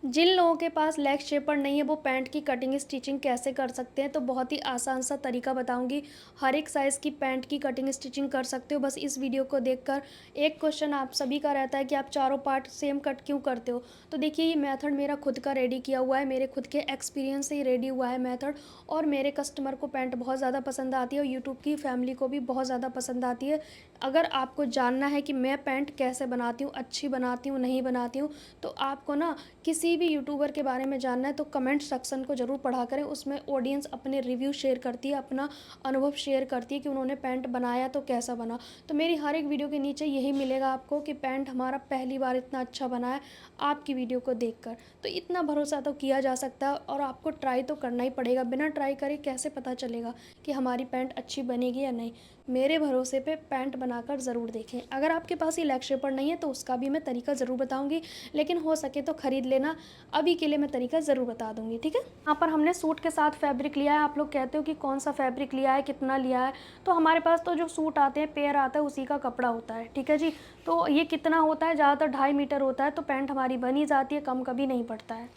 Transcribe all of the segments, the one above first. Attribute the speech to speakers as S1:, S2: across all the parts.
S1: जिन लोगों के पास leg shaper नहीं है वो पैंट की कटिंग स्टिचिंग कैसे कर सकते हैं, तो बहुत ही आसान सा तरीका बताऊंगी। हर एक साइज़ की पैंट की कटिंग स्टिचिंग कर सकते हो बस इस वीडियो को देखकर। एक क्वेश्चन आप सभी का रहता है कि आप चारों पार्ट सेम कट क्यों करते हो। तो देखिए, ये मेथड मेरा खुद का रेडी किया हुआ है, मेरे खुद के एक्सपीरियंस से ही रेडी हुआ है मेथड। और मेरे कस्टमर को पैंट बहुत ज़्यादा पसंद आती है और यूट्यूब की फैमिली को भी बहुत ज़्यादा पसंद आती है। अगर आपको जानना है कि मैं पैंट कैसे बनाती हूँ, अच्छी बनाती हूँ नहीं बनाती हूँ, तो आपको ना किसी भी यूट्यूबर के बारे में जानना है तो कमेंट सेक्शन को ज़रूर पढ़ा करें। उसमें ऑडियंस अपने रिव्यू शेयर करती है, अपना अनुभव शेयर करती है कि उन्होंने पैंट बनाया तो कैसा बना। तो मेरी हर एक वीडियो के नीचे यही मिलेगा आपको कि पैंट हमारा पहली बार इतना अच्छा बना है आपकी वीडियो को देखकर। तो इतना भरोसा तो किया जा सकता है और आपको ट्राई तो करना ही पड़ेगा। बिना ट्राई करे कैसे पता चलेगा कि हमारी पैंट अच्छी बनेगी या नहीं। मेरे भरोसे पे पैंट बनाकर ज़रूर देखें। अगर आपके पास ये लेग शेपर नहीं है तो उसका भी मैं तरीका ज़रूर बताऊंगी, लेकिन हो सके तो ख़रीद लेना। अभी के लिए मैं तरीका ज़रूर बता दूंगी, ठीक है। यहाँ पर हमने सूट के साथ फैब्रिक लिया है। आप लोग कहते हो कि कौन सा फैब्रिक लिया है, कितना लिया है। तो हमारे पास तो जो सूट आते हैं पेयर आता है उसी का कपड़ा होता है, ठीक है जी। तो ये कितना होता है, ज़्यादातर 2.5 मीटर होता है। तो पैंट हमारी बनी जाती है, कम कभी नहीं पड़ता है।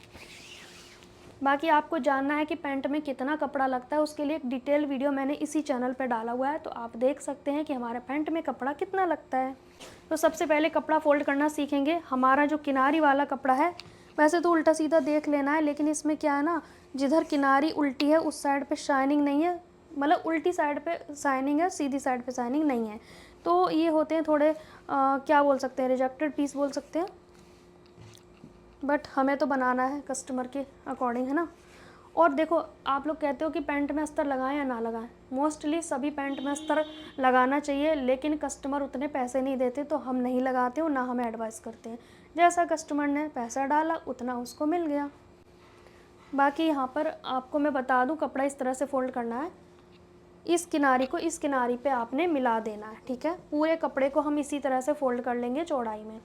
S1: बाकी आपको जानना है कि पैंट में कितना कपड़ा लगता है, उसके लिए एक डिटेल वीडियो मैंने इसी चैनल पर डाला हुआ है, तो आप देख सकते हैं कि हमारे पैंट में कपड़ा कितना लगता है। तो सबसे पहले कपड़ा फोल्ड करना सीखेंगे। हमारा जो किनारी वाला कपड़ा है, वैसे तो उल्टा सीधा देख लेना है, लेकिन इसमें क्या है ना, जिधर किनारी उल्टी है उस साइड पे शाइनिंग नहीं है, मतलब उल्टी साइड पे शाइनिंग है, सीधी साइड पे शाइनिंग नहीं है। तो ये होते हैं थोड़े क्या बोल सकते हैं, रिजेक्टेड पीस बोल सकते हैं। बट हमें तो बनाना है कस्टमर के अकॉर्डिंग, है ना। और देखो, आप लोग कहते हो कि पैंट में अस्तर लगाएं या ना लगाएं। मोस्टली सभी पैंट में अस्तर लगाना चाहिए, लेकिन कस्टमर उतने पैसे नहीं देते तो हम नहीं लगाते हो, ना हम एडवाइस करते हैं। जैसा कस्टमर ने पैसा डाला उतना उसको मिल गया। बाकी यहाँ पर आपको मैं बता दूँ, कपड़ा इस तरह से फ़ोल्ड करना है। इस किनारी को इस किनारी पे आपने मिला देना है, ठीक है। पूरे कपड़े को हम इसी तरह से फ़ोल्ड कर लेंगे चौड़ाई में।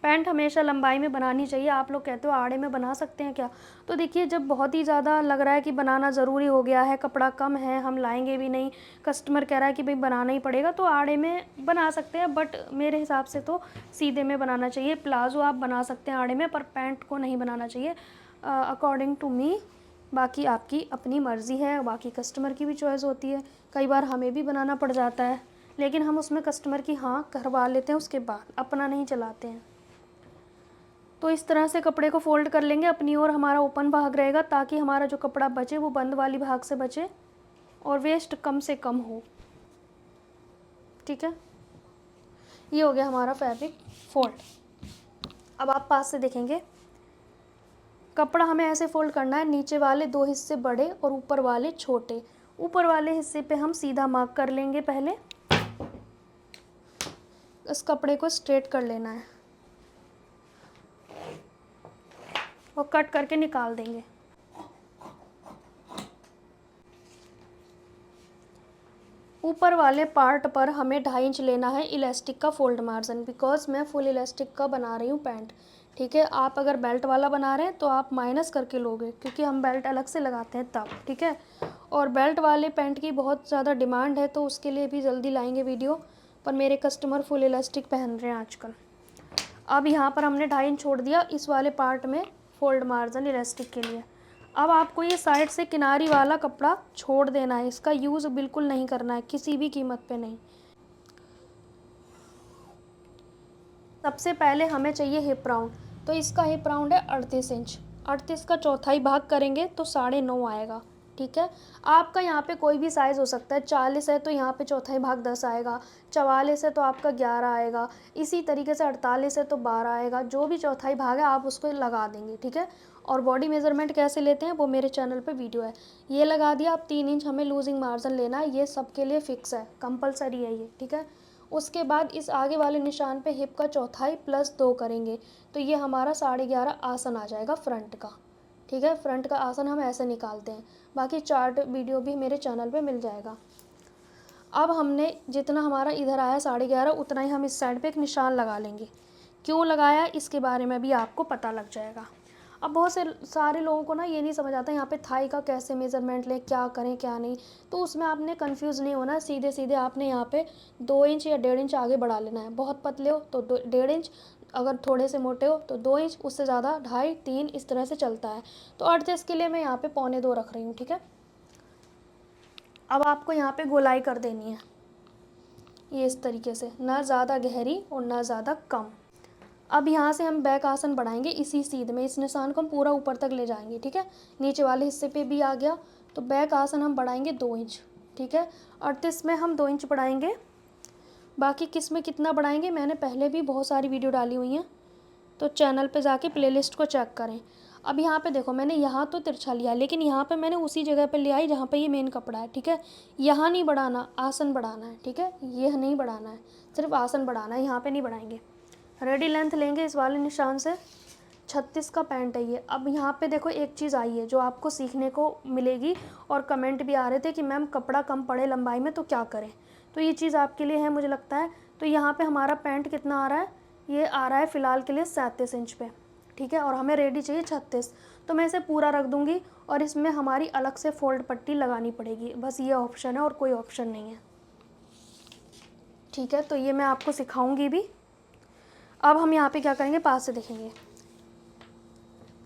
S1: पैंट हमेशा लंबाई में बनानी चाहिए। आप लोग कहते हो आड़े में बना सकते हैं क्या। तो देखिए, जब बहुत ही ज़्यादा लग रहा है कि बनाना ज़रूरी हो गया है, कपड़ा कम है, हम लाएंगे भी नहीं, कस्टमर कह रहा है कि भाई बनाना ही पड़ेगा, तो आड़े में बना सकते हैं। बट मेरे हिसाब से तो सीधे में बनाना चाहिए। प्लाज़ो आप बना सकते हैं आड़े में, पर पैंट को नहीं बनाना चाहिए अकॉर्डिंग टू मी। बाकी आपकी अपनी मर्ज़ी है, बाकी कस्टमर की भी चॉइस होती है। कई बार हमें भी बनाना पड़ जाता है, लेकिन हम उसमें कस्टमर की हाँ करवा लेते हैं, उसके बाद अपना नहीं चलाते हैं। तो इस तरह से कपड़े को फ़ोल्ड कर लेंगे। अपनी ओर हमारा ओपन भाग रहेगा, ताकि हमारा जो कपड़ा बचे वो बंद वाली भाग से बचे और वेस्ट कम से कम हो, ठीक है। ये हो गया हमारा फैब्रिक फोल्ड। अब आप पास से देखेंगे, कपड़ा हमें ऐसे फोल्ड करना है, नीचे वाले 2 हिस्से बड़े और ऊपर वाले छोटे। ऊपर वाले हिस्से पे हम सीधा मार्क कर लेंगे। पहले इस कपड़े को स्ट्रेट कर लेना है और कट करके निकाल देंगे। ऊपर वाले पार्ट पर हमें 2.5 इंच लेना है इलास्टिक का फोल्ड मार्जिन, बिकॉज मैं फुल इलास्टिक का बना रही हूँ पैंट, ठीक है। आप अगर बेल्ट वाला बना रहे हैं तो आप माइनस करके लोगे, क्योंकि हम बेल्ट अलग से लगाते हैं तब, ठीक है। और बेल्ट वाले पैंट की बहुत ज़्यादा डिमांड है, तो उसके लिए भी जल्दी लाएंगे वीडियो, पर मेरे कस्टमर फुल इलास्टिक पहन रहे हैं आजकल। अब यहाँ पर हमने 2.5 इंच छोड़ दिया इस वाले पार्ट में फोल्ड मार्जिन इलास्टिक के लिए। अब आपको ये साइड से किनारी वाला कपड़ा छोड़ देना है, इसका यूज़ बिल्कुल नहीं करना है, किसी भी कीमत पे नहीं। सबसे पहले हमें चाहिए हिप राउंड। तो इसका हिप राउंड है 38 इंच। 38 का चौथाई भाग करेंगे तो 9.5 आएगा, ठीक है। आपका यहाँ पे कोई भी साइज़ हो सकता है। 40 है तो यहाँ पे चौथाई भाग 10 आएगा, 44 है तो आपका 11 आएगा, इसी तरीके से 48 है तो 12 आएगा। जो भी चौथाई भाग है आप उसको लगा देंगे, ठीक है। और बॉडी मेज़रमेंट कैसे लेते हैं वो मेरे चैनल पे वीडियो है। ये लगा दिया। अब 3 इंच हमें लूजिंग मार्जिन लेना है, ये सबके लिए फ़िक्स है, कंपलसरी है ये, ठीक है। उसके बाद इस आगे वाले निशान पे हिप का चौथाई प्लस 2 करेंगे, तो ये हमारा 11.5 आसन आ जाएगा फ्रंट का, ठीक है। फ्रंट का आसन हम ऐसे निकालते हैं। बाकी चार्ट वीडियो भी मेरे चैनल पे मिल जाएगा। अब हमने जितना हमारा इधर आया 11.5, उतना ही हम इस साइड पे एक निशान लगा लेंगे। क्यों लगाया इसके बारे में भी आपको पता लग जाएगा। अब बहुत से सारे लोगों को ना ये नहीं समझ आता यहाँ पे थाई का कैसे मेज़रमेंट लें, क्या करें क्या नहीं। तो उसमें आपने कंफ्यूज नहीं होना, सीधे सीधे आपने यहाँ पे 2 इंच या 1.5 इंच आगे बढ़ा लेना है। बहुत पतले हो तो 1.5 इंच, अगर थोड़े से मोटे हो तो 2 इंच, उससे ज़्यादा 2.5, 3 इस तरह से चलता है। तो एडजस्ट के लिए मैं यहाँ पे 1.25 रख रही हूँ, ठीक है। अब आपको यहाँ पे गोलाई कर देनी है ये इस तरीके से, ना ज़्यादा गहरी और ना ज़्यादा कम। अब यहाँ से हम बैक आसन बढ़ाएंगे इसी सीध में, इस निशान को हम पूरा ऊपर तक ले जाएंगे, ठीक है। नीचे वाले हिस्से पे भी आ गया, तो बैक आसन हम बढ़ाएंगे 2 इंच, ठीक है। और इसमें हम 2 इंच बढ़ाएंगे। बाकी किस में कितना बढ़ाएंगे मैंने पहले भी बहुत सारी वीडियो डाली हुई हैं, तो चैनल पे जाके प्लेलिस्ट को चेक करें। अब यहाँ पे देखो, मैंने यहाँ तो तिरछा लिया, लेकिन यहाँ पे मैंने उसी जगह पे ले आई जहाँ पे ये मेन कपड़ा है, ठीक है। यहाँ नहीं बढ़ाना, आसन बढ़ाना है, ठीक है। ये नहीं बढ़ाना है, सिर्फ आसन बढ़ाना है, यहाँ पे नहीं बढ़ाएंगे। रेडी लेंथ लेंगे इस वाले निशान से, 36 का पैंट है ये। अब यहाँ पे देखो एक चीज़ आई है जो आपको सीखने को मिलेगी, और कमेंट भी आ रहे थे कि मैम कपड़ा कम पड़े लंबाई में तो क्या करें, तो ये चीज़ आपके लिए है मुझे लगता है। तो यहाँ पे हमारा पैंट कितना आ रहा है, ये आ रहा है फ़िलहाल के लिए 37 इंच पे, ठीक है। और हमें रेडी चाहिए 36, तो मैं इसे पूरा रख दूँगी और इसमें हमारी अलग से फोल्ड पट्टी लगानी पड़ेगी, बस ये ऑप्शन है और कोई ऑप्शन नहीं है, ठीक है। तो ये मैं आपको सिखाऊंगी भी। अब हम यहाँ पे क्या करेंगे, पास से देखेंगे।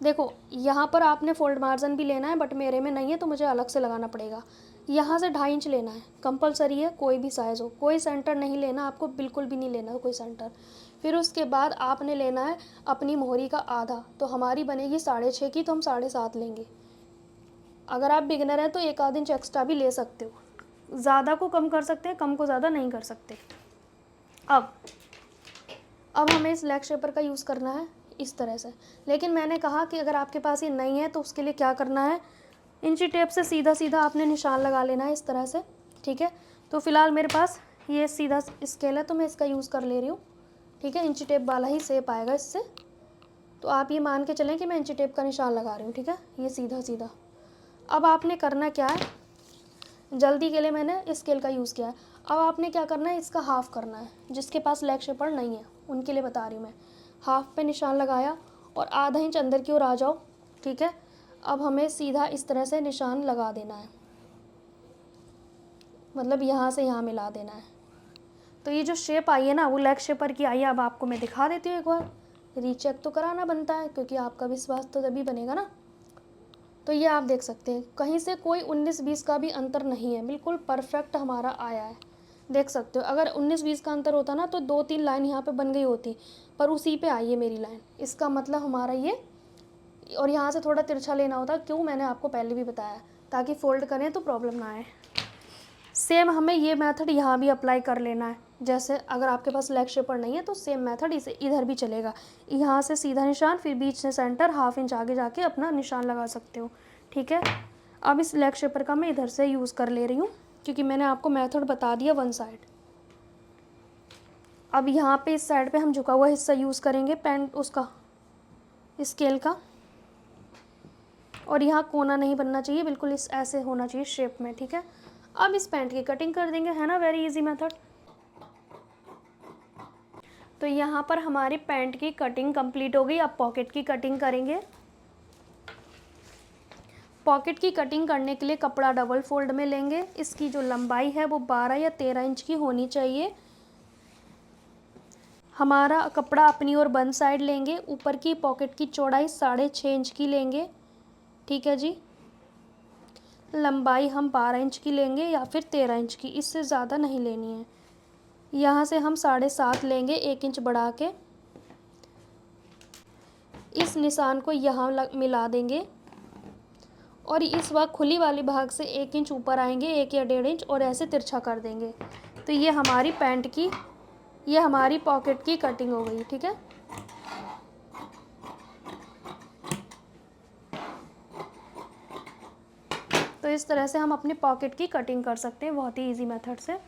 S1: देखो यहाँ पर आपने फोल्ड मार्जिन भी लेना है, बट मेरे में नहीं है तो मुझे अलग से लगाना पड़ेगा। यहाँ से 2.5 इंच लेना है, कंपलसरी है, कोई भी साइज़ हो, कोई सेंटर नहीं लेना आपको, बिल्कुल भी नहीं लेना कोई सेंटर। फिर उसके बाद आपने लेना है अपनी मोहरी का आधा, तो हमारी बनेगी 6.5 की, तो हम 7.5 लेंगे। अगर आप बिगनर हैं तो 1 आध इंच एक्स्ट्रा भी ले सकते हो, ज़्यादा को कम कर सकते हैं, कम को ज़्यादा नहीं कर सकते। अब हमें इस लेग शेपर का यूज़ करना है इस तरह से, लेकिन मैंने कहा कि अगर आपके पास ये नहीं है तो उसके लिए क्या करना है, इंची टेप से सीधा सीधा आपने निशान लगा लेना है इस तरह से, ठीक है। तो फ़िलहाल मेरे पास ये सीधा स्केल है तो मैं इसका यूज़ कर ले रही हूँ, ठीक है। इंची टेप वाला ही शेप आएगा इससे, तो आप ये मान के चलें कि मैं इंची टेप का निशान लगा रही हूँ, ठीक है, ये सीधा सीधा। अब आपने करना क्या है, जल्दी के लिए मैंने स्केल का यूज़ किया है। अब आपने क्या करना है, इसका हाफ़ करना है। जिसके पास लेग शेपर नहीं है उनके लिए बता रही हूँ मैं। हाफ़ पे निशान लगाया और आधा इंच अंदर की ओर आ जाओ, ठीक है। अब हमें सीधा इस तरह से निशान लगा देना है, मतलब यहाँ से यहाँ मिला देना है। तो ये जो शेप आई है ना, वो लेग शेपर की आई है। अब आपको मैं दिखा देती हूँ एक बार, रीचेक तो कराना बनता है क्योंकि आपका विश्वास तो तभी बनेगा ना। तो ये आप देख सकते हैं, कहीं से कोई 19-20 का भी अंतर नहीं है, बिल्कुल परफेक्ट हमारा आया है, देख सकते हो। अगर 19-20 का अंतर होता ना तो 2-3 लाइन यहाँ पे बन गई होती, पर उसी पे आई है मेरी लाइन, इसका मतलब हमारा ये। और यहाँ से थोड़ा तिरछा लेना होता, क्यों, मैंने आपको पहले भी बताया, ताकि फोल्ड करें तो प्रॉब्लम ना आए। सेम हमें ये मेथड यहाँ भी अप्लाई कर लेना है। जैसे अगर आपके पास लेग शेपर नहीं है तो सेम मेथड इसे इधर भी चलेगा। यहाँ से सीधा निशान, फिर बीच से सेंटर, हाफ इंच आगे जाके अपना निशान लगा सकते हो, ठीक है। अब इस लेग शेपर का मैं इधर से यूज़ कर ले रही हूँ क्योंकि मैंने आपको मेथड बता दिया वन साइड। अब यहाँ पे इस साइड पे हम झुका हुआ हिस्सा यूज़ करेंगे पैंट उसका, स्केल का। और यहाँ कोना नहीं बनना चाहिए, बिल्कुल इस ऐसे होना चाहिए शेप में, ठीक है। अब इस पैंट की कटिंग कर देंगे, है ना, वेरी इजी मेथड। तो यहाँ पर हमारी पैंट की कटिंग कंप्लीट हो गई। अब पॉकेट की कटिंग करेंगे। पॉकेट की कटिंग करने के लिए कपड़ा डबल फोल्ड में लेंगे। इसकी जो लंबाई है वो 12 या 13 इंच की होनी चाहिए। हमारा कपड़ा अपनी ओर बंद साइड लेंगे। ऊपर की पॉकेट की चौड़ाई 6.5 इंच की लेंगे, ठीक है जी। लंबाई हम 12 इंच की लेंगे या फिर 13 इंच की, इससे ज़्यादा नहीं लेनी है। यहाँ से हम 7.5 लेंगे, 1 इंच बढ़ा के। इस निशान को यहाँ मिला देंगे और इस वक्त खुली वाली भाग से 1 इंच ऊपर आएंगे, 1 या 1.5 इंच, और ऐसे तिरछा कर देंगे। तो ये हमारी पैंट की, ये हमारी पॉकेट की कटिंग हो गई, ठीक है। तो इस तरह से हम अपनी पॉकेट की कटिंग कर सकते हैं बहुत ही इजी मेथड से।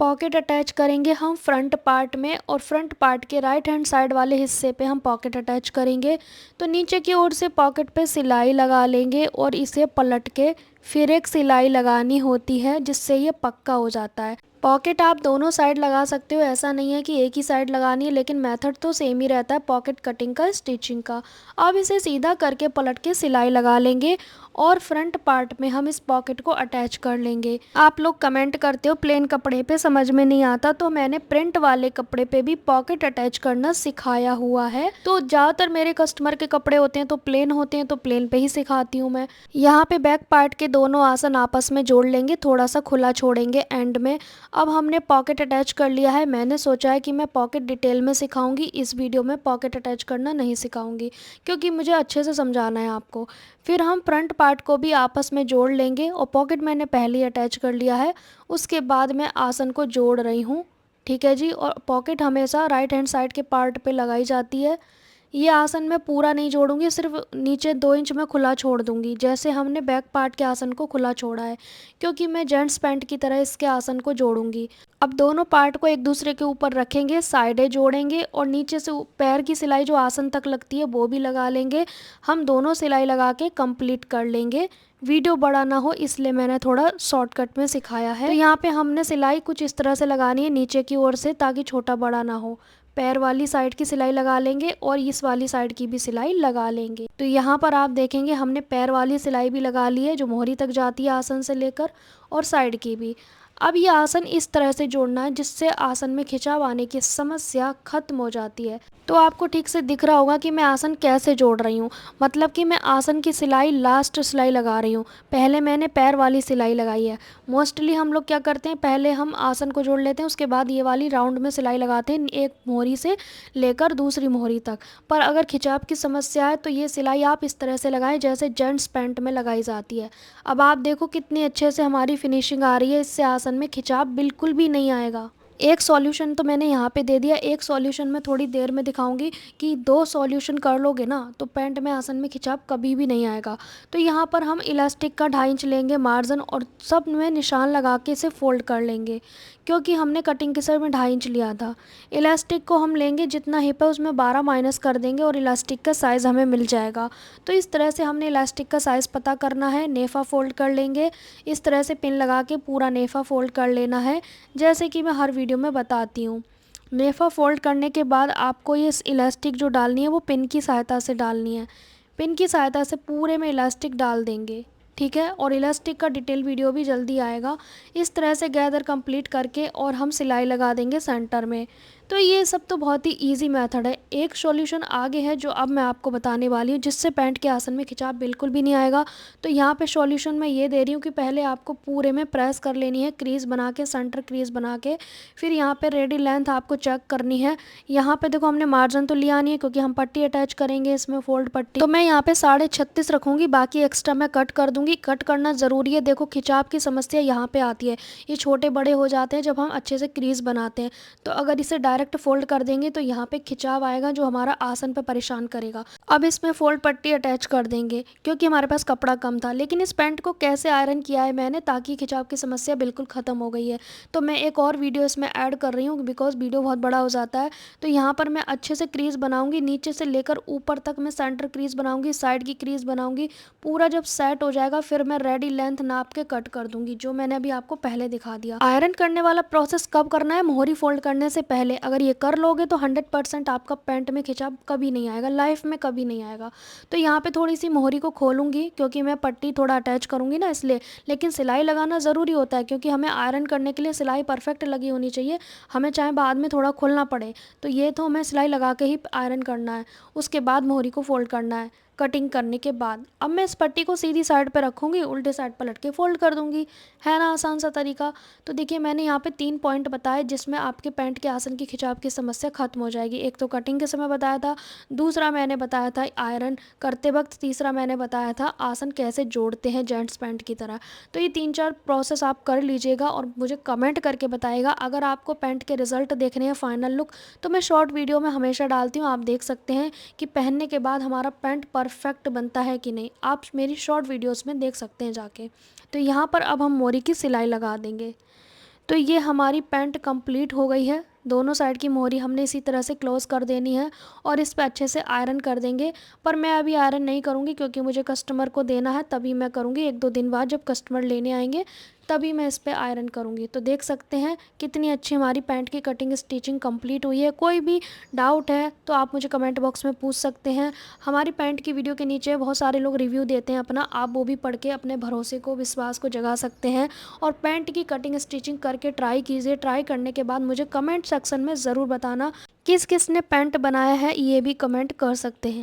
S1: पॉकेट अटैच करेंगे हम फ्रंट पार्ट में, और फ्रंट पार्ट के राइट हैंड साइड वाले हिस्से पे हम पॉकेट अटैच करेंगे। तो नीचे की ओर से पॉकेट पे सिलाई लगा लेंगे और इसे पलट के फिर एक सिलाई लगानी होती है, जिससे ये पक्का हो जाता है। पॉकेट आप दोनों साइड लगा सकते हो, ऐसा नहीं है कि एक ही साइड लगानी है, लेकिन मेथड तो सेम ही रहता है पॉकेट कटिंग का, स्टिचिंग का। अब इसे सीधा करके पलट के सिलाई लगा लेंगे और फ्रंट पार्ट में हम इस पॉकेट को अटैच कर लेंगे। आप लोग कमेंट करते हो प्लेन कपड़े पे समझ में नहीं आता, तो मैंने प्रिंट वाले कपड़े पे भी पॉकेट अटैच करना सिखाया हुआ है। तो ज़्यादातर मेरे कस्टमर के कपड़े होते हैं तो प्लेन होते हैं, तो प्लेन पे ही सिखाती हूँ मैं। यहाँ पे बैक पार्ट के दोनों आसन आपस में जोड़ लेंगे, थोड़ा सा खुला छोड़ेंगे एंड में। अब हमने पॉकेट अटैच कर लिया है। मैंने सोचा है कि मैं पॉकेट डिटेल में सिखाऊंगी, इस वीडियो में पॉकेट अटैच करना नहीं सिखाऊंगी क्योंकि मुझे अच्छे से समझाना है आपको। फिर हम फ्रंट पार्ट को भी आपस में जोड़ लेंगे और पॉकेट मैंने पहले ही अटैच कर लिया है। उसके बाद मैं आसन को जोड़ रही हूँ, ठीक है जी। और पॉकेट हमेशा राइट हैंड साइड के पार्ट पे लगाई जाती है। ये आसन मैं पूरा नहीं जोड़ूंगी, सिर्फ नीचे 2 इंच में खुला छोड़ दूंगी, जैसे हमने बैक पार्ट के आसन को खुला छोड़ा है, क्योंकि मैं जेंट्स पैंट की तरह इसके आसन को जोड़ूंगी। अब दोनों पार्ट को एक दूसरे के ऊपर रखेंगे, साइडें जोड़ेंगे और नीचे से पैर की सिलाई जो आसन तक लगती है वो भी लगा लेंगे। हम दोनों सिलाई लगा के कंप्लीट कर लेंगे। वीडियो बड़ा ना हो इसलिए मैंने थोड़ा शॉर्टकट में सिखाया है। तो यहाँ पे हमने सिलाई कुछ इस तरह से लगानी है नीचे की ओर से, ताकि छोटा बड़ा ना हो। पैर वाली साइड की सिलाई लगा लेंगे और इस वाली साइड की भी सिलाई लगा लेंगे। तो यहाँ पर आप देखेंगे हमने पैर वाली सिलाई भी लगा ली है जो मोहरी तक जाती है आसन से लेकर, और साइड की भी। अब ये आसन इस तरह से जोड़ना है जिससे आसन में खिंचाव आने की समस्या खत्म हो जाती है। तो आपको ठीक से दिख रहा होगा कि मैं आसन कैसे जोड़ रही हूँ, मतलब कि मैं आसन की सिलाई लास्ट सिलाई लगा रही हूँ। पहले मैंने पैर वाली सिलाई लगाई है। मोस्टली हम लोग क्या करते हैं, पहले हम आसन को जोड़ लेते हैं, उसके बाद ये वाली राउंड में सिलाई लगाते हैं एक मोहरी से लेकर दूसरी मोहरी तक। पर अगर खिंचाव की समस्या है तो ये सिलाई आप इस तरह से लगाएं जैसे जेंट्स पैंट में लगाई जाती है। अब आप देखो कितनी अच्छे से हमारी फिनिशिंग आ रही है, इससे आसन में खिंचाव बिल्कुल भी नहीं आएगा। एक सॉल्यूशन तो मैंने यहाँ पे दे दिया, एक सॉल्यूशन मैं थोड़ी देर में दिखाऊंगी कि 2 सॉल्यूशन कर लोगे ना तो पैंट में आसन में खिंचाव कभी भी नहीं आएगा। तो यहाँ पर हम इलास्टिक का 2.5 इंच लेंगे मार्जिन और सब में निशान लगा के इसे फोल्ड कर लेंगे, क्योंकि हमने कटिंग के सर में 2.5 इंच लिया था। इलास्टिक को हम लेंगे जितना हिप है उसमें 12 माइनस कर देंगे और इलास्टिक का साइज़ हमें मिल जाएगा। तो इस तरह से हमने इलास्टिक का साइज़ पता करना है। नेफ़ा फोल्ड कर लेंगे, इस तरह से पिन लगा के पूरा नेफ़ा फोल्ड कर लेना है, जैसे कि मैं हर वीडियो में बताती हूँ। नेफ़ा फोल्ड करने के बाद आपको ये इलास्टिक जो डालनी है वो पिन की सहायता से डालनी है। पिन की सहायता से पूरे में इलास्टिक डाल देंगे, ठीक है। और इलास्टिक का डिटेल वीडियो भी जल्दी आएगा। इस तरह से गैदर कंप्लीट करके और हम सिलाई लगा देंगे सेंटर में। तो ये सब तो बहुत ही इजी मेथड है। एक सॉल्यूशन आगे है जो अब मैं आपको बताने वाली हूँ, जिससे पैंट के आसन में खिंचाव बिल्कुल भी नहीं आएगा। तो यहाँ पे सॉल्यूशन मैं ये दे रही हूँ कि पहले आपको पूरे में प्रेस कर लेनी है, क्रीज बना के, सेंटर क्रीज बना के। फिर यहाँ पे रेडी लेंथ आपको चेक करनी है। यहाँ पे देखो हमने मार्जिन तो लिया नहीं है क्योंकि हम पट्टी अटैच करेंगे इसमें, फोल्ड पट्टी। तो मैं यहाँ पे 36.5 रखूँगी, बाकी एक्स्ट्रा मैं कट कर दूँगी। कट करना ज़रूरी है। देखो खिंचाव की समस्या यहाँ पे आती है, ये छोटे बड़े हो जाते हैं जब हम अच्छे से क्रीज बनाते हैं। तो अगर इसे डायरेक्ट फोल्ड कर देंगे तो यहाँ पे खिंचाव आएगा जो हमारा आसन पे परेशान करेगा। अब इसमें फोल्ड पट्टी अटैच कर देंगे क्योंकि हमारे पास कपड़ा कम था। लेकिन इस पैंट को कैसे आयरन किया है मैंने, ताकि खिंचाव की समस्या बिल्कुल ख़त्म हो गई है। तो मैं एक और वीडियो इसमें ऐड कर रही हूँ बिकॉज वीडियो बहुत बड़ा हो जाता है। तो यहाँ पर मैं अच्छे से क्रीज बनाऊंगी, नीचे से लेकर ऊपर तक मैं सेंटर क्रीज बनाऊंगी, साइड की क्रीज बनाऊंगी। पूरा जब सेट हो जाएगा फिर मैं रेडी लेंथ नाप के कट कर दूंगी, जो मैंने अभी आपको पहले दिखा दिया। आयरन करने वाला प्रोसेस कब करना है, मोहरी फोल्ड करने से पहले। अगर ये कर लोगे तो 100% आपका पैंट में खिंचाव कभी नहीं आएगा, लाइफ में कभी नहीं आएगा। तो यहाँ पे थोड़ी सी मोहरी को खोलूंगी क्योंकि मैं पट्टी थोड़ा अटैच करूंगी ना, इसलिए। लेकिन सिलाई लगाना ज़रूरी होता है क्योंकि हमें आयरन करने के लिए सिलाई परफेक्ट लगी होनी चाहिए, हमें चाहे बाद में थोड़ा खोलना पड़े। तो ये तो हमें सिलाई लगा के ही आयरन करना है, उसके बाद मोहरी को फोल्ड करना है कटिंग करने के बाद। अब मैं इस पट्टी को सीधी साइड पे रखूँगी, उल्टे साइड पलट के फोल्ड कर दूँगी। है ना आसान सा तरीका। तो देखिए मैंने यहाँ पे 3 पॉइंट बताए जिसमें आपके पैंट के आसन की खिंचाव की समस्या खत्म हो जाएगी। एक तो कटिंग के समय बताया था, दूसरा मैंने बताया था आयरन करते वक्त, तीसरा मैंने बताया था आसन कैसे जोड़ते हैं जेंट्स पैंट की तरह। तो ये 3-4 प्रोसेस आप कर लीजिएगा और मुझे कमेंट करके बताइएगा। अगर आपको पैंट के रिजल्ट देखने हैं, फाइनल लुक, तो मैं शॉर्ट वीडियो में हमेशा डालती हूँ। आप देख सकते हैं कि पहनने के बाद हमारा पैंट परफेक्ट बनता है कि नहीं, आप मेरी शॉर्ट वीडियोस में देख सकते हैं जाके। तो यहाँ पर अब हम मोहरी की सिलाई लगा देंगे। तो ये हमारी पैंट कंप्लीट हो गई है। दोनों साइड की मोहरी हमने इसी तरह से क्लोज कर देनी है और इस पे अच्छे से आयरन कर देंगे। पर मैं अभी आयरन नहीं करूँगी क्योंकि मुझे कस्टमर को देना है, तभी मैं करूँगी 1-2 दिन बाद जब कस्टमर लेने आएंगे तभी मैं इस पे आयरन करूँगी। तो देख सकते हैं कितनी अच्छी हमारी पैंट की कटिंग स्टिचिंग कंप्लीट हुई है। कोई भी डाउट है तो आप मुझे कमेंट बॉक्स में पूछ सकते हैं। हमारी पैंट की वीडियो के नीचे बहुत सारे लोग रिव्यू देते हैं अपना, आप वो भी पढ़ के अपने भरोसे को, विश्वास को जगा सकते हैं। और पैंट की कटिंग स्टिचिंग करके ट्राई कीजिए। ट्राई करने के बाद मुझे कमेंट सेक्शन में ज़रूर बताना किस किस ने पैंट बनाया है, ये भी कमेंट कर सकते हैं।